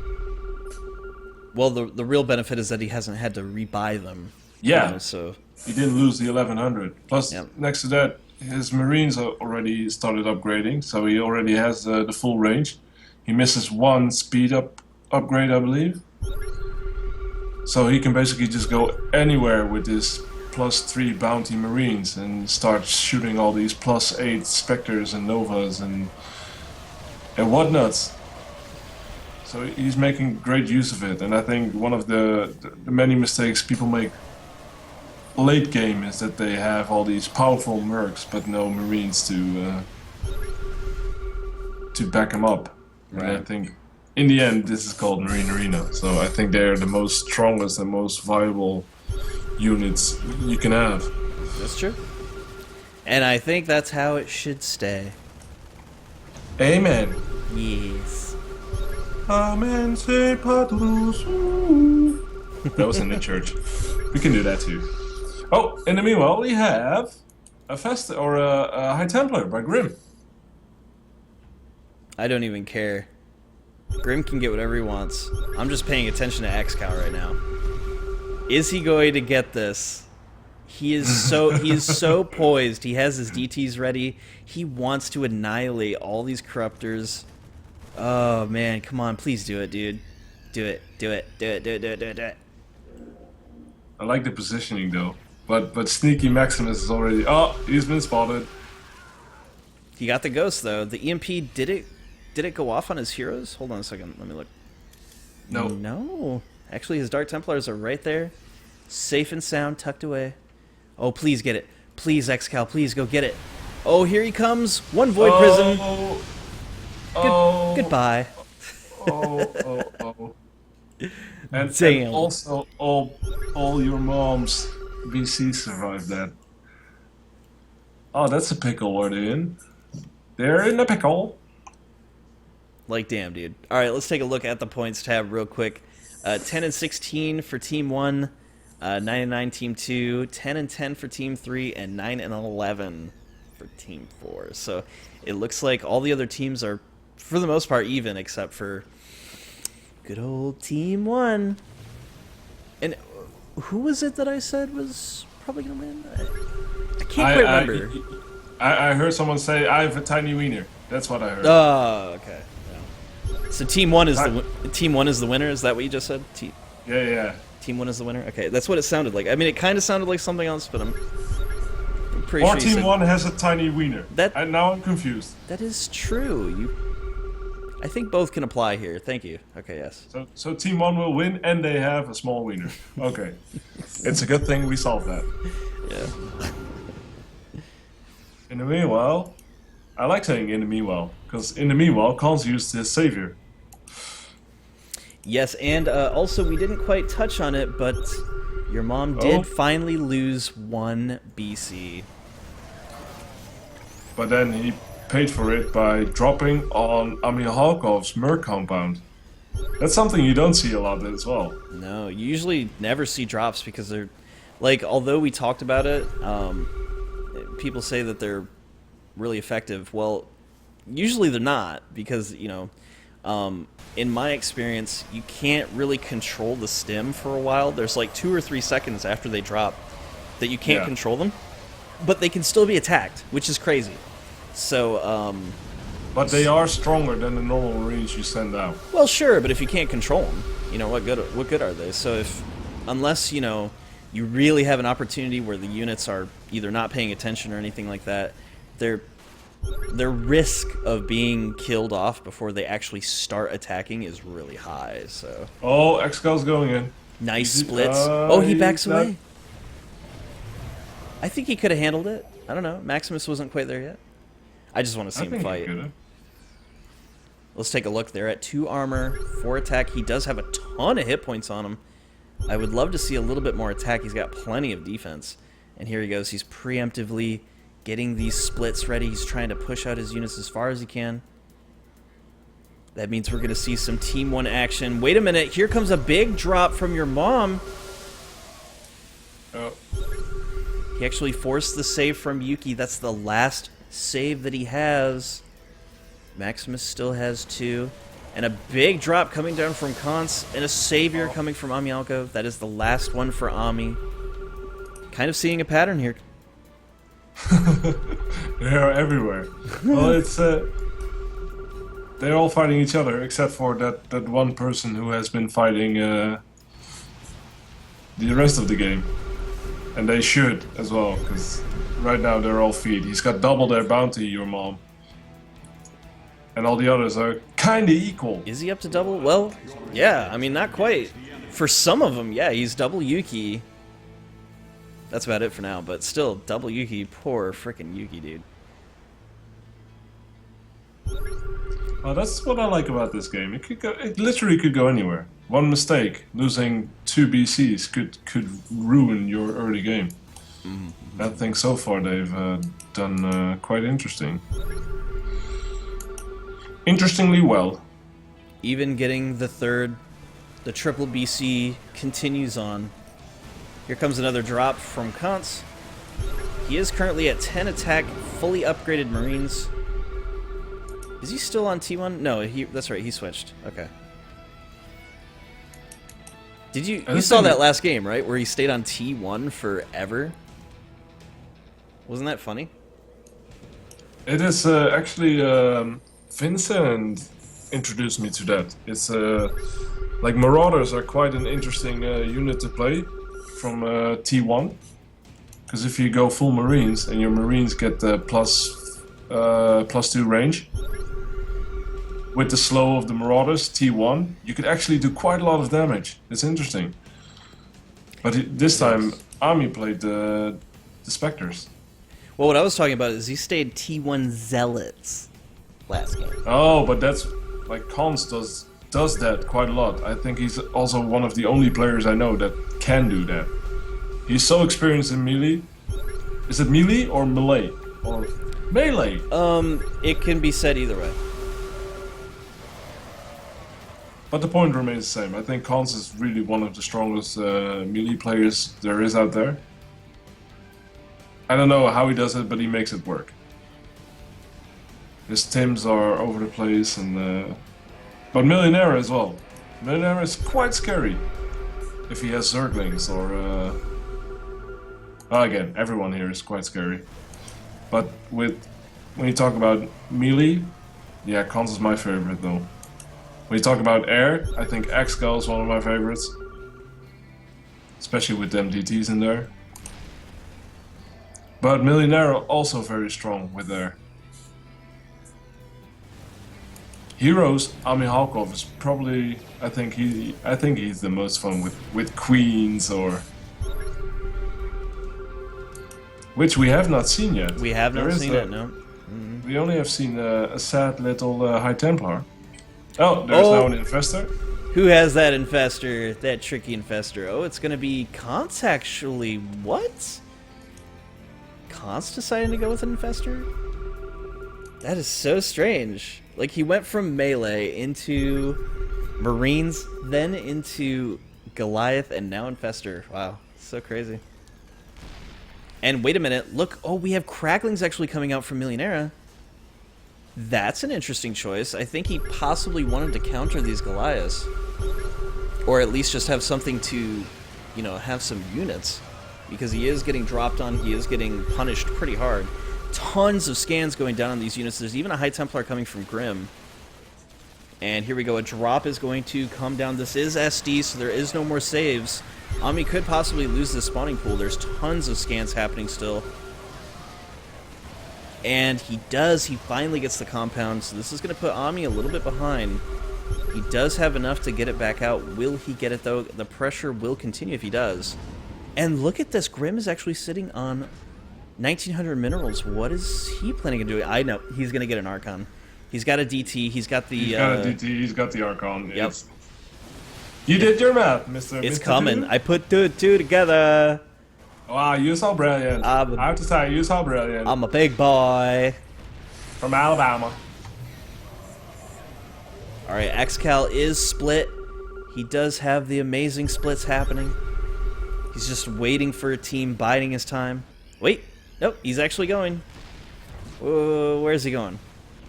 Well, the real benefit is that he hasn't had to rebuy them. Yeah. You know, so He didn't lose the 1100. Plus, Yep. next to that, his Marines are already started upgrading, so he already has the full range. He misses one speed upgrade, I believe. So he can basically just go anywhere with his +3 bounty Marines and start shooting all these +8 Spectres and Novas and whatnots. So he's making great use of it, and I think one of the many mistakes people make late game is that they have all these powerful mercs but no marines to back them up. And I Right. think in the end this is called Marine Arena. So I think they're the most strongest and most viable units you can have. That's true. And I think that's how it should stay. Amen. Yes. Amen. Se Patrus. Ooh. That was in the church. We can do that too. Oh, in the meanwhile, we have a a High Templar by Grim. I don't even care. Grim can get whatever he wants. I'm just paying attention to XCal right now. Is he going to get this? He is so poised. He has his DTs ready. He wants to annihilate all these corruptors. Oh man, come on, please do it, dude. Do it. Do it. Do it. Do it. Do it. Do it. Do it. I like the positioning though, but sneaky Maximus is already. Oh, he's been spotted. He got the ghost though. The EMP did it go off on his heroes? Hold on a second. Let me look. No. No. Actually, his Dark Templars are right there, safe and sound, tucked away. Oh, please get it. Please, XCal, please go get it. Oh, here he comes. One Void Prism. Goodbye. Oh. And Damn. also, all your mom's VC survived that. Oh, that's a pickle. Where they in? They're in a pickle. Like, damn, dude. All right, let's take a look at the points tab real quick. 10 and 16 for Team 1, 9 and 9 Team 2, 10 and 10 for Team 3, and 9 and 11 for Team 4. So it looks like all the other teams are, for the most part, even, except for good old Team 1. And who was it that I said was probably going to win? I can't quite remember. I heard someone say, I have a tiny wiener. That's what I heard. Oh, okay. Yeah. So Team 1 is Team 1 is the winner. Is that what you just said? Yeah. Team 1 is the winner. Okay, that's what it sounded like. I mean, it kind of sounded like something else, but I'm pretty Or sure. Team 1 has a tiny wiener. Now I'm confused. That is true. I think both can apply here. Thank you. Okay, yes. So Team 1 will win and they have a small wiener. Okay. It's a good thing we solved that. Yeah. In the meanwhile, I like saying in the meanwhile, because in the meanwhile, Khan's used his savior. Yes, and also we didn't quite touch on it, but your mom did finally lose 1 BC. But then he paid for it by dropping on Amihalkov's Merc compound. That's something you don't see a lot as well. No, you usually never see drops because they're, like, although we talked about it, people say that they're really effective. Well, usually they're not because, you know, in my experience, you can't really control the stim for a while. There's like 2 or 3 seconds after they drop that you can't control them, but they can still be attacked, which is crazy. So, but they are stronger than the normal Marines you send out. well, sure, but if you can't control them, you know, what good are they? So unless, you know, you really have an opportunity where the units are either not paying attention or anything like that, their risk of being killed off before they actually start attacking is really high. So Oh, Excal's going in. nice splits. Oh, he backs away. I think he could have handled it. I don't know. Maximus wasn't quite there yet. I just want to see him fight. Let's take a look. They're at 2 armor, 4 attack. He does have a ton of hit points on him. I would love to see a little bit more attack. He's got plenty of defense. And here he goes. He's preemptively getting these splits ready. He's trying to push out his units as far as he can. That means we're going to see some Team 1 action. Wait a minute. Here comes a big drop from your mom. Oh. He actually forced the save from Yuki. That's the last save that he has. Maximus still has 2. And a big drop coming down from Kans. And a savior coming from Amialko. That is the last one for Ami. Kind of seeing a pattern here. They are everywhere. Well, it's they're all fighting each other except for that one person who has been fighting the rest of the game, and they should as well because right now they're all feed. He's got double their bounty, your mom, and all the others are kind of equal. Is he up to double? Well, yeah, I mean, not quite. For some of them, yeah, he's double Yuki. That's about it for now, but still, double Yuki. Poor frickin' Yuki, dude. Oh, that's what I like about this game. It could go. It literally could go anywhere. One mistake, losing 2 BCs, could ruin your early game. I think so far they've done quite interesting. Interestingly well. Even getting the triple BC continues on. Here comes another drop from Kantz. He is currently at 10 attack, fully upgraded Marines. Is he still on T1? No, that's right, he switched. Okay. You saw that last game, right? Where he stayed on T1 forever? Wasn't that funny? It is actually Vincent introduced me to that. It's like Marauders are quite an interesting unit to play from T1, because if you go full Marines and your Marines get the +2 range with the slow of the Marauders T1, you could actually do quite a lot of damage. It's interesting. But this time Army played the Spectres. Well, what I was talking about is he stayed T1 Zealots last game. Oh, but that's like Cons does that quite a lot. I think he's also one of the only players I know that can do that. He's so experienced in melee. Is it melee or melee? Or melee? It can be said either way. But the point remains the same. I think Cons is really one of the strongest melee players there is out there. I don't know how he does it, but he makes it work. His Tims are over the place, and but Millionaire as well. Millionaire is quite scary if he has Zerglings or. Well, again, everyone here is quite scary. But when you talk about melee, yeah, Cons is my favorite though. When you talk about air, I think X-Gal is one of my favorites, especially with them DTs in there. But Millionaire are also very strong with their heroes. Ami Halkov is probably, I think he's the most fun with queens, or which we have not seen yet. We have not seen it, no. We only have seen a sad little High Templar. Oh, there's now an Infestor. Who has that Infestor? That tricky Infestor. Oh, it's gonna be Kantz actually. What? Kantz deciding to go with an Infestor? That is so strange. Like, he went from melee into Marines, then into Goliath, and now Infestor. Wow, so crazy. And wait a minute, look, oh, we have Cracklings actually coming out from Millionaire. That's an interesting choice. I think he possibly wanted to counter these Goliaths. Or at least just have something to, you know, have some units. Because he is getting dropped on, he is getting punished pretty hard. Tons of scans going down on these units. There's even a High Templar coming from Grim. And here we go, a drop is going to come down. This is SD, so there is no more saves. Ami could possibly lose the spawning pool. There's tons of scans happening still. And he finally gets the compound, so this is going to put Ami a little bit behind. He does have enough to get it back out. Will he get it, though? The pressure will continue if he does. And look at this. Grim is actually sitting on 1,900 minerals. What is he planning on doing? I know. He's going to get an Archon. He's got a DT. He's got the... He's got a DT. He's got the Archon. Yep. You did your math, Mr. It's Mr. coming. Dude. I put two together. Wow, you're so brilliant. I have to say, you're so brilliant. I'm a big boy. From Alabama. Alright, Xcal is split. He does have the amazing splits happening. He's just waiting for a team, biding his time. Wait. Nope, he's actually going. Whoa, where's he going?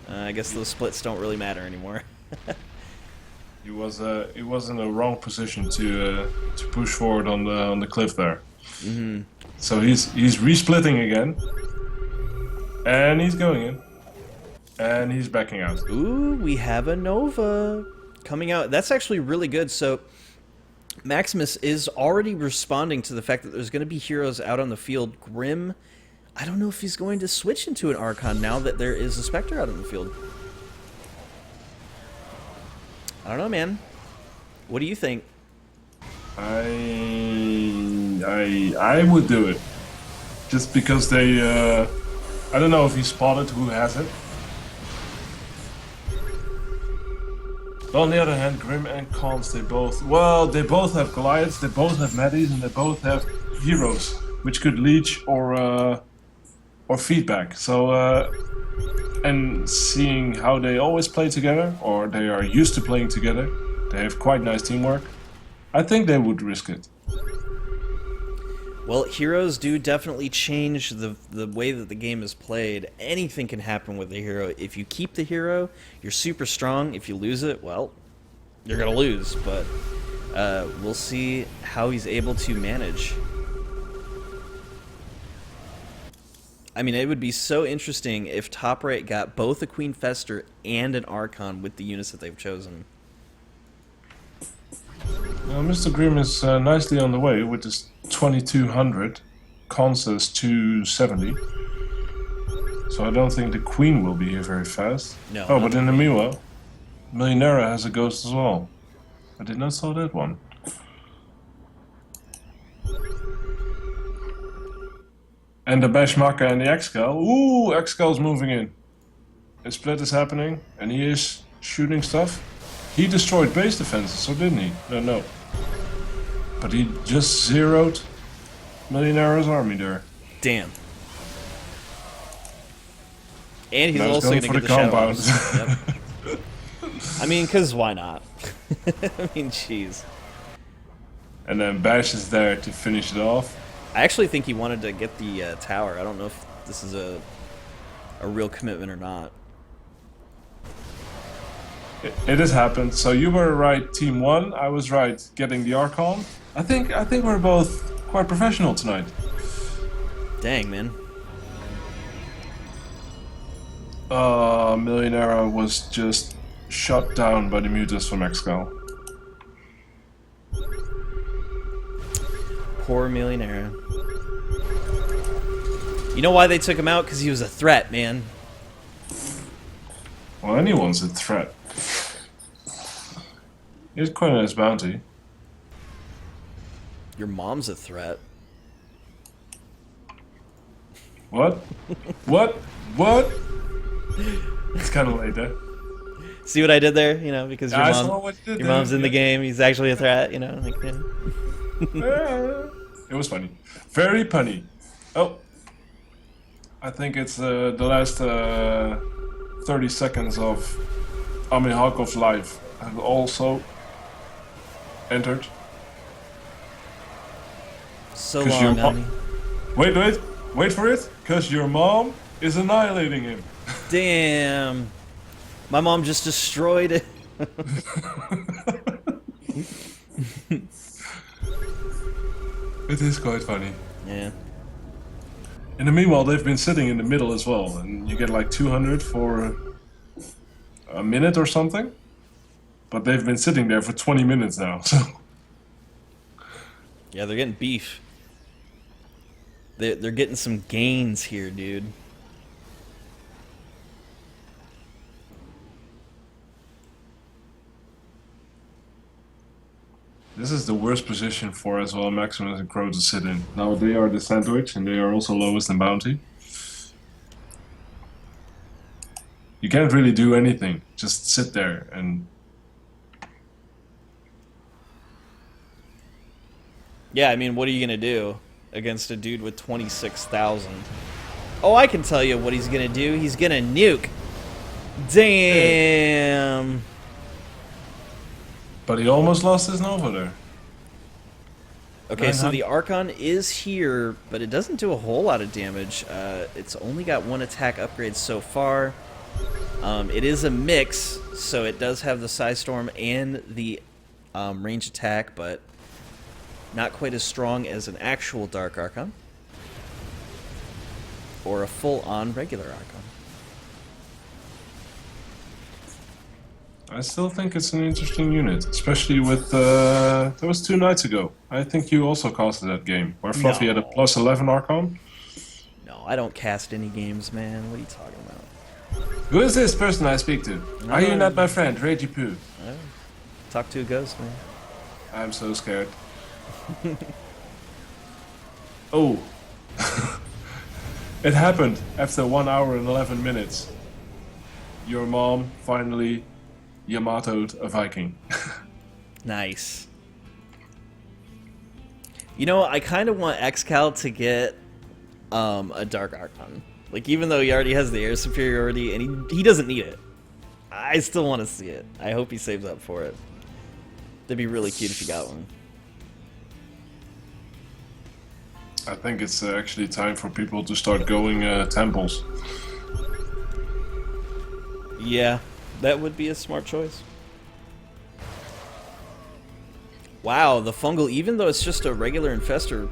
I guess those splits don't really matter anymore. He was in the wrong position to push forward on the cliff there. Mm-hmm. So he's resplitting again, and he's going in, and he's backing out. Ooh, we have a Nova coming out. That's actually really good. So Maximus is already responding to the fact that there's going to be heroes out on the field. Grim, I don't know if he's going to switch into an Archon now that there is a Spectre out on the field. I don't know, man. What do you think? I would do it. Just because they, I don't know if he spotted who has it. But on the other hand, Grim and Cons, they both have Goliaths, they both have Maddies, and they both have heroes, which could leech or feedback. So, and seeing how they always play together, or they are used to playing together, they have quite nice teamwork. I think they would risk it. Well, heroes do definitely change the way that the game is played. Anything can happen with a hero. If you keep the hero, you're super strong. If you lose it, well, you're going to lose. But we'll see how he's able to manage. I mean, it would be so interesting if top right got both a Queen Fester and an Archon with the units that they've chosen. Now, Mr. Grimm is nicely on the way with his 2200, Consus 270. So I don't think the Queen will be here very fast. No. Oh, but in the meanwhile, Millionera has a ghost as well. I did not saw that one. And the Bashmaka and the Excal. Ooh, Excal's moving in. A split is happening, and he is shooting stuff. He destroyed base defenses, so didn't he? No. But he just zeroed Millionaire's army there. Damn. And he's Now also going to for get the the compound. shadows. Yep. I mean, because why not? I mean, jeez. And then Bash is there to finish it off. I actually think he wanted to get the tower. I don't know if this is a real commitment or not. It has happened. So you were right, Team 1. I was right, getting the Archon. I think we're both quite professional tonight. Dang, man. Millionera was just shot down by the Mutas from Excal. Poor Millionaire. You know why they took him out? Because he was a threat, man. Well, anyone's a threat. He's quite a nice bounty. Your mom's a threat. What? What? It's kind of late there. See what I did there? You know, because I saw what you did your there, mom's in the yeah. game. He's actually a threat. You know, like yeah. It was funny. Very punny. Oh. I think it's the last 30 seconds of Amin Harkov's life have also entered. So 'Cause your long, mo- Ami. Wait for it, because your mom is annihilating him. Damn. My mom just destroyed it. It is quite funny. Yeah. In the meanwhile, they've been sitting in the middle as well, and you get like 200 for a minute or something. But they've been sitting there for 20 minutes now, so... Yeah, they're getting beef. They're getting some gains here, dude. This is the worst position for as well Maximus and Crow to sit in. Now they are the sandwich, and they are also lowest in bounty. You can't really do anything, just sit there and... Yeah, I mean, what are you gonna do against a dude with 26,000? Oh, I can tell you what he's gonna do. He's gonna nuke. Damn. But he almost lost his Nova there. Okay, so the Archon is here, but it doesn't do a whole lot of damage. It's only got one attack upgrade so far. It is a mix, so it does have the Psystorm and the range attack, but not quite as strong as an actual Dark Archon. Or a full-on regular Archon. I still think it's an interesting unit, especially with... that was 2 nights ago. I think you also casted that game, where Fluffy had a No. plus 11 Archon. No, I don't cast any games, man. What are you talking about? Who is this person I speak to? Are you not my friend, Reggie Poo? Talk to a ghost, man. I'm so scared. Oh. It happened after 1 hour and 11 minutes. Your mom finally Yamato'd a Viking. Nice. You know, I kind of want XCal to get a Dark Archon. Like, even though he already has the air superiority, and he doesn't need it. I still want to see it. I hope he saves up for it. That'd be really cute if he got one. I think it's actually time for people to start going temples. Yeah, that would be a smart choice. Wow, the fungal, even though it's just a regular infester,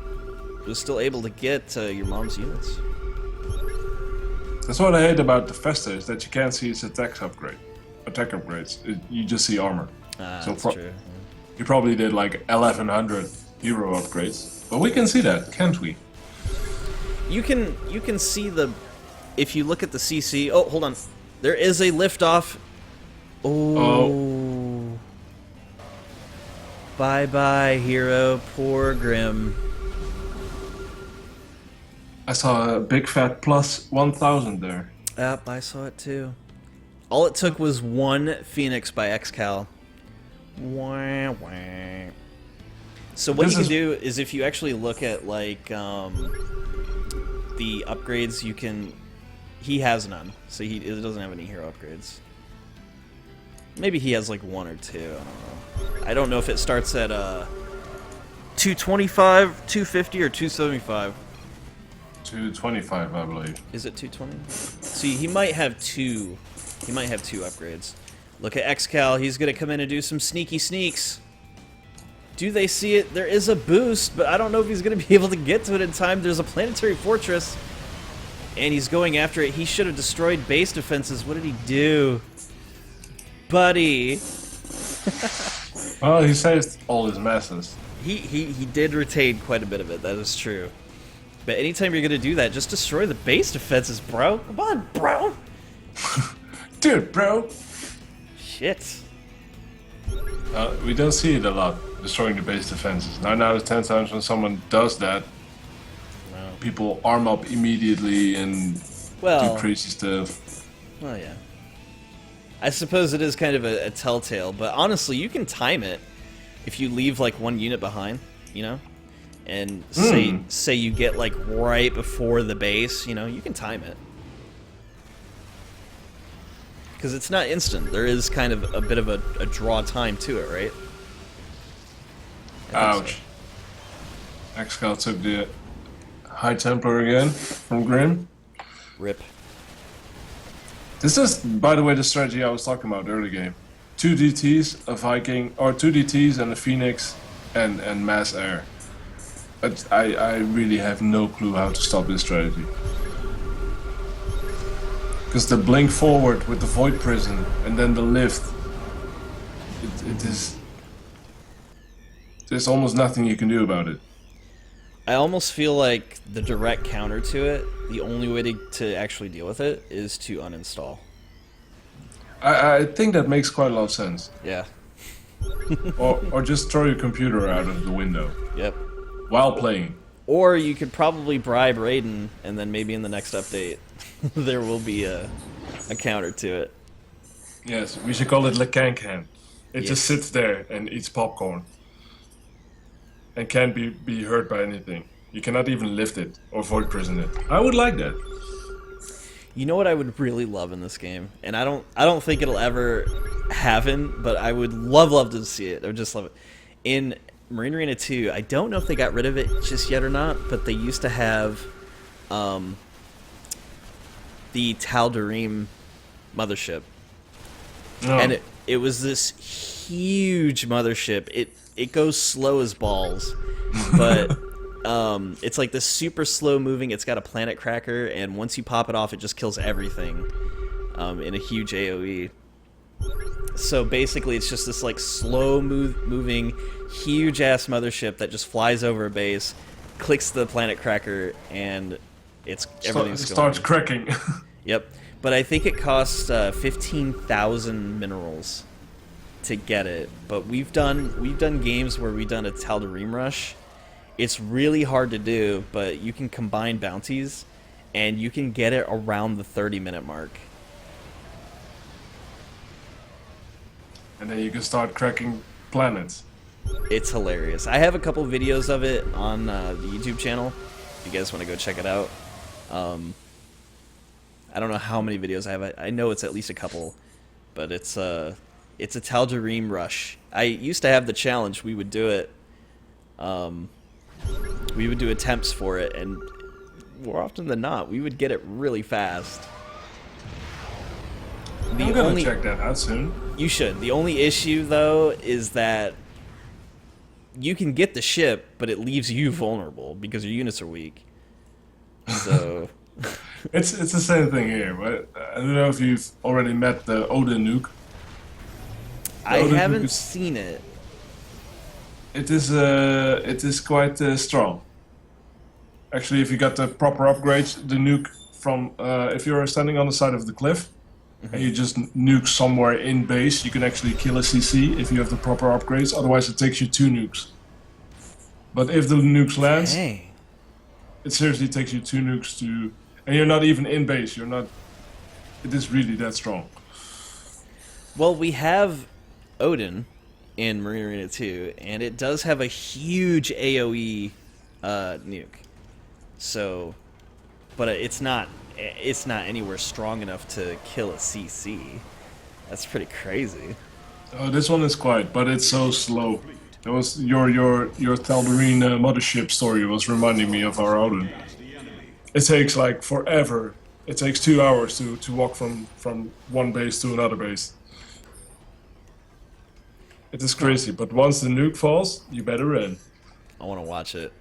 was still able to get your mom's units. That's what I hate about the Festa, is that you can't see its attack upgrades. You just see armor. That's true. You probably did like 1100 hero upgrades. But we can see that, can't we? You can see the, if you look at the CC. Oh, hold on. There is a liftoff. Oh. Bye bye, hero. Poor Grim. I saw a big fat plus 1000 there. Yep, I saw it too. All it took was one Phoenix by XCal. Wah, wah. So what you can do is, if you actually look at like the upgrades, you can. He has none, so he doesn't have any hero upgrades. Maybe he has like one or two. I don't know. I don't know if it starts at 225, 250, or 275. 225, I believe. Is it 220? See, he might have two. He might have two upgrades. Look at XCal. He's gonna come in and do some sneaky sneaks. Do they see it? There is a boost, but I don't know if he's going to be able to get to it in time. There's a planetary fortress, and he's going after it. He should have destroyed base defenses. What did he do? Buddy. Well, he saved all his masses. He did retain quite a bit of it. That is true. But anytime you're going to do that, just destroy the base defenses, bro. Come on, bro. Dude, bro. Shit. We don't see it a lot, destroying the base defenses. 9 out of 10 times when someone does that, people arm up immediately and do crazy stuff. Well, yeah. I suppose it is kind of a telltale, but honestly, you can time it if you leave like one unit behind, you know? And say you get like right before the base, you know, you can time it. Because it's not instant. There is kind of a bit of a draw time to it, right? Ouch. So. XCal took the High Templar again from Grim. Rip. This is, by the way, the strategy I was talking about early game. 2 DTs, a Viking, or 2 DTs and a Phoenix, and mass air. But I really have no clue how to stop this strategy. Because the blink forward with the Void Prison and then the lift, it is... There's almost nothing you can do about it. I almost feel like the direct counter to it, the only way to actually deal with it, is to uninstall. I think that makes quite a lot of sense. Yeah. or just throw your computer out of the window. Yep. While playing. Or you could probably bribe Raiden, and then maybe in the next update, there will be a counter to it. Yes, we should call it the CanCan. It just sits there and eats popcorn. And can't be hurt by anything. You cannot even lift it or void prison it. I would like that. You know what I would really love in this game, and I don't think it'll ever happen, but I would love to see it. I would just love it. In Marine Arena 2, I don't know if they got rid of it just yet or not, but they used to have the Tal'Darim mothership. No. And it was this huge mothership. It goes slow as balls, but it's like this super slow moving. It's got a planet cracker, and once you pop it off, it just kills everything in a huge AoE. So basically, it's just this like slow moving, huge ass mothership that just flies over a base, clicks the planet cracker, and everything's starts cracking. Yep, but I think it costs 15,000 minerals to get it, but we've done games where we've done a Tal'Darim rush. It's really hard to do, but you can combine bounties, and you can get it around the 30-minute mark. And then you can start cracking planets. It's hilarious. I have a couple videos of it on the YouTube channel. If you guys want to go check it out. I don't know how many videos I have. I know it's at least a couple, but it's a Tal'Darim rush. I used to have the challenge. We would do it. We would do attempts for it, and more often than not, we would get it really fast. I'm gonna check that out soon. You should. The only issue, though, is that you can get the ship, but it leaves you vulnerable because your units are weak. So it's the same thing here, but I don't know if you've already met the Odin nuke. I haven't seen it. It is quite strong. Actually, if you got the proper upgrades, the nuke from if you're standing on the side of the cliff and you just nuke somewhere in base, you can actually kill a CC if you have the proper upgrades. Otherwise, it takes you 2 nukes. But if the nukes lands, Dang. it seriously takes you 2 nukes to, and you're not even in base. You're not. It is really that strong. Well, we have Odin in Marine Arena 2, and it does have a huge AoE nuke. So, but it's not anywhere strong enough to kill a CC. That's pretty crazy. Oh, this one is quiet, but it's so slow. That was your Tal'Darim mothership story was reminding me of our Odin. It takes like forever. It takes 2 hours to walk from one base to another base. It is crazy, but once the nuke falls, you better run. I want to watch it.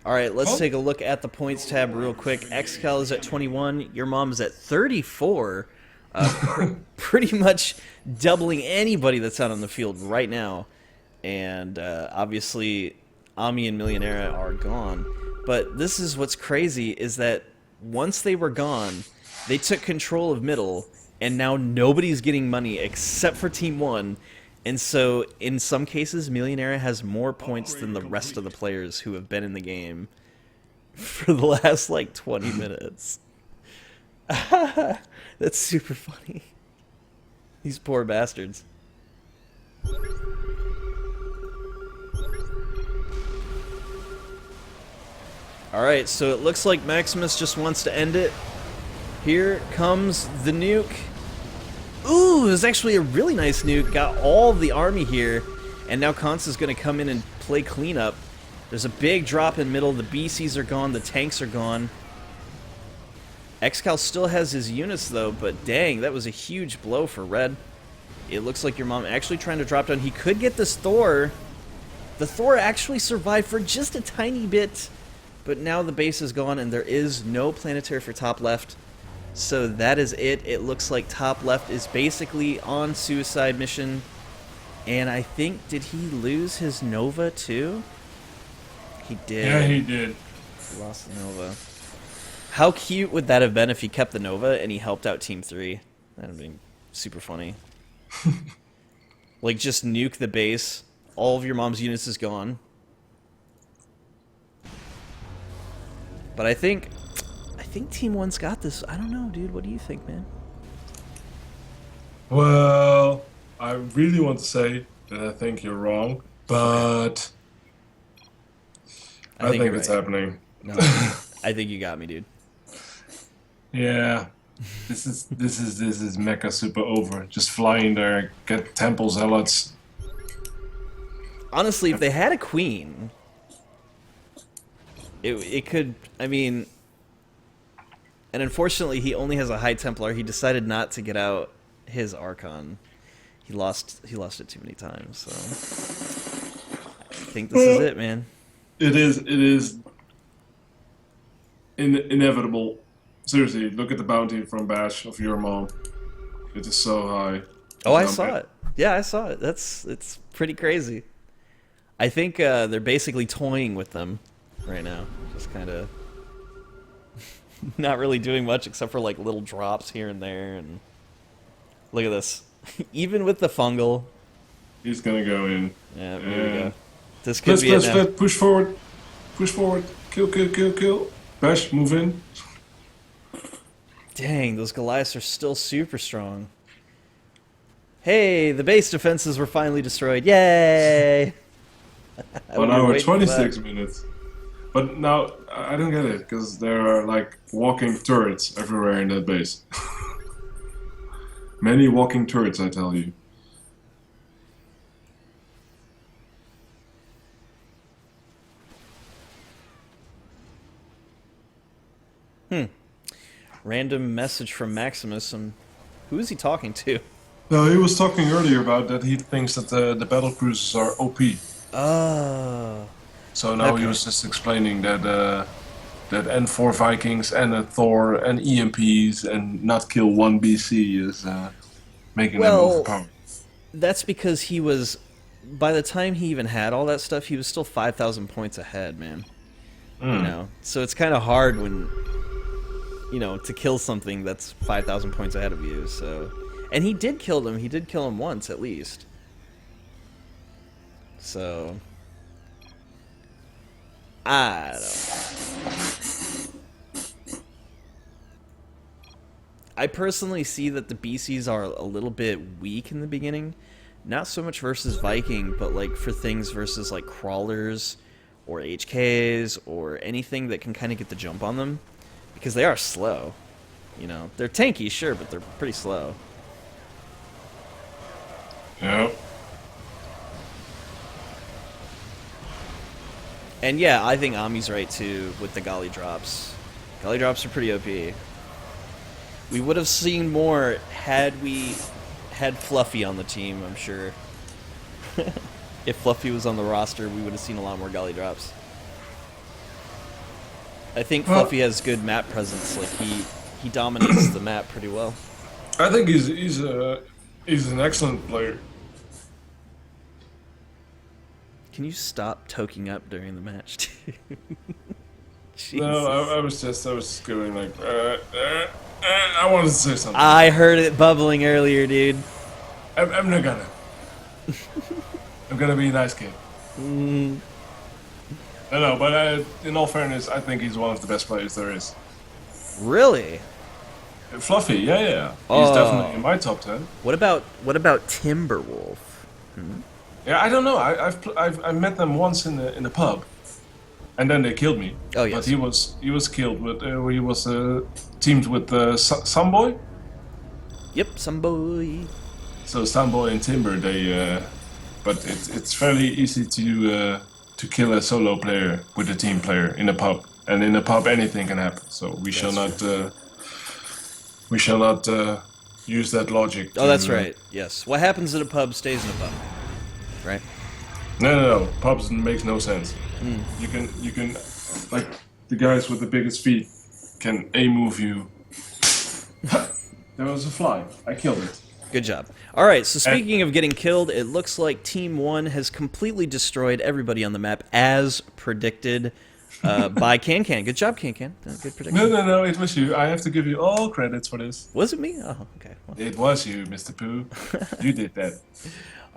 All right, let's take a look at the points tab real quick. XCal is at 21. Your mom is at 34. Pretty much doubling anybody that's out on the field right now. And obviously, Ami and Millionaire are gone. But this is what's crazy, is that once they were gone, they took control of middle, and now nobody's getting money except for Team 1. And so, in some cases, Millionaire has more points than the rest of the players who have been in the game for the last, like, 20 minutes. That's super funny. These poor bastards. Alright, so it looks like Maximus just wants to end it. Here comes the nuke. Ooh, it was actually a really nice nuke. Got all of the army here. And now Kans is going to come in and play cleanup. There's a big drop in middle. The BCs are gone. The tanks are gone. XCal still has his units, though. But dang, that was a huge blow for Red. It looks like your mom actually trying to drop down. He could get this Thor. The Thor actually survived for just a tiny bit. But now the base is gone, and there is no planetary for top left. So that is it. It looks like top left is basically on suicide mission. And I think, did he lose his Nova too? He did. Yeah, he did. He lost the Nova. How cute would that have been if he kept the Nova and he helped out Team 3? That would have been super funny. Like, just nuke the base. All of your mom's units is gone. But I think Team 1's got this. I don't know, dude. What do you think, man? Well, I really want to say that I think you're wrong, but I think it's happening. No, I think you got me, dude. Yeah, this is mecha super over. Just flying there, get temple zealots. Honestly, if they had a queen, it could. I mean. And unfortunately, he only has a High Templar. He decided not to get out his Archon. He lost it too many times. So I think this is it, man. It is inevitable. Seriously, look at the bounty from Bash of your mom. It is so high. Oh, I saw it. Yeah, I saw it. It's pretty crazy. I think they're basically toying with them right now. Just kind of. Not really doing much except for like little drops here and there, and look at this. Even with the fungal. He's gonna go in. Yeah, here we go. And This could be it now. split, push forward. Push forward. Kill, kill, kill, kill. Bash, move in. Dang, those Goliaths are still super strong. Hey, the base defenses were finally destroyed. Yay! 1 hour, 26 minutes. But now, I don't get it, because there are like walking turrets everywhere in that base. Many walking turrets, I tell you. Random message from Maximus. Who is he talking to? No, he was talking earlier about that he thinks that the battle cruisers are OP. Oh. So now he Okay. was just explaining that that N4 Vikings and a Thor and EMPs and not kill one BC is making them Well, overpowered. that's because he was. By the time he even had all that stuff, he was still 5,000 points ahead, man. You know, so it's kind of hard when, to kill something that's 5,000 points ahead of you. So, and he did kill him. He did kill him once at least. So, I don't know. I personally see that the BCs are a little bit weak in the beginning. Not so much versus Viking, but like for things versus like crawlers or HKs or anything that can kind of get the jump on them. Because they are slow. They're tanky, sure, but they're pretty slow. Yeah. And yeah, I think Ami's right too with the Golly drops. Golly drops are pretty OP. We would have seen more had we had Fluffy on the team, I'm sure. If Fluffy was on the roster, we would have seen a lot more Golly drops. I think Fluffy has good map presence. Like he dominates the map pretty well. I think he's an excellent player. Can you stop toking up during the match? Jesus. No, I was going like I wanted to say something. I heard it bubbling earlier, dude. I'm not gonna. I'm gonna be a nice kid. I know, but in all fairness, I think he's one of the best players there is. Really? Fluffy, yeah. He's Oh. definitely in my top 10. What about Timberwolf? Yeah, I don't know. I met them once in the pub, and then they killed me. Oh, yes. But he was killed with he was teamed with Samboy. Yep, some boy. So Samboy and Timber, but it's fairly easy to kill a solo player with a team player in a pub, and in a pub anything can happen. So we shall not use that logic. Oh, that's right. Yes. What happens in a pub stays in a pub. Right? No. Pubs makes no sense. You can like the guys with the biggest feet can A-move you. There was a fly. I killed it. Good job. All right, so speaking of getting killed, it looks like Team 1 has completely destroyed everybody on the map as predicted by CanCan. Good job, CanCan. Good prediction. No, it was you. I have to give you all credits for this. Was it me? Oh, okay. Well, It was you, Mr. Pooh. You did that.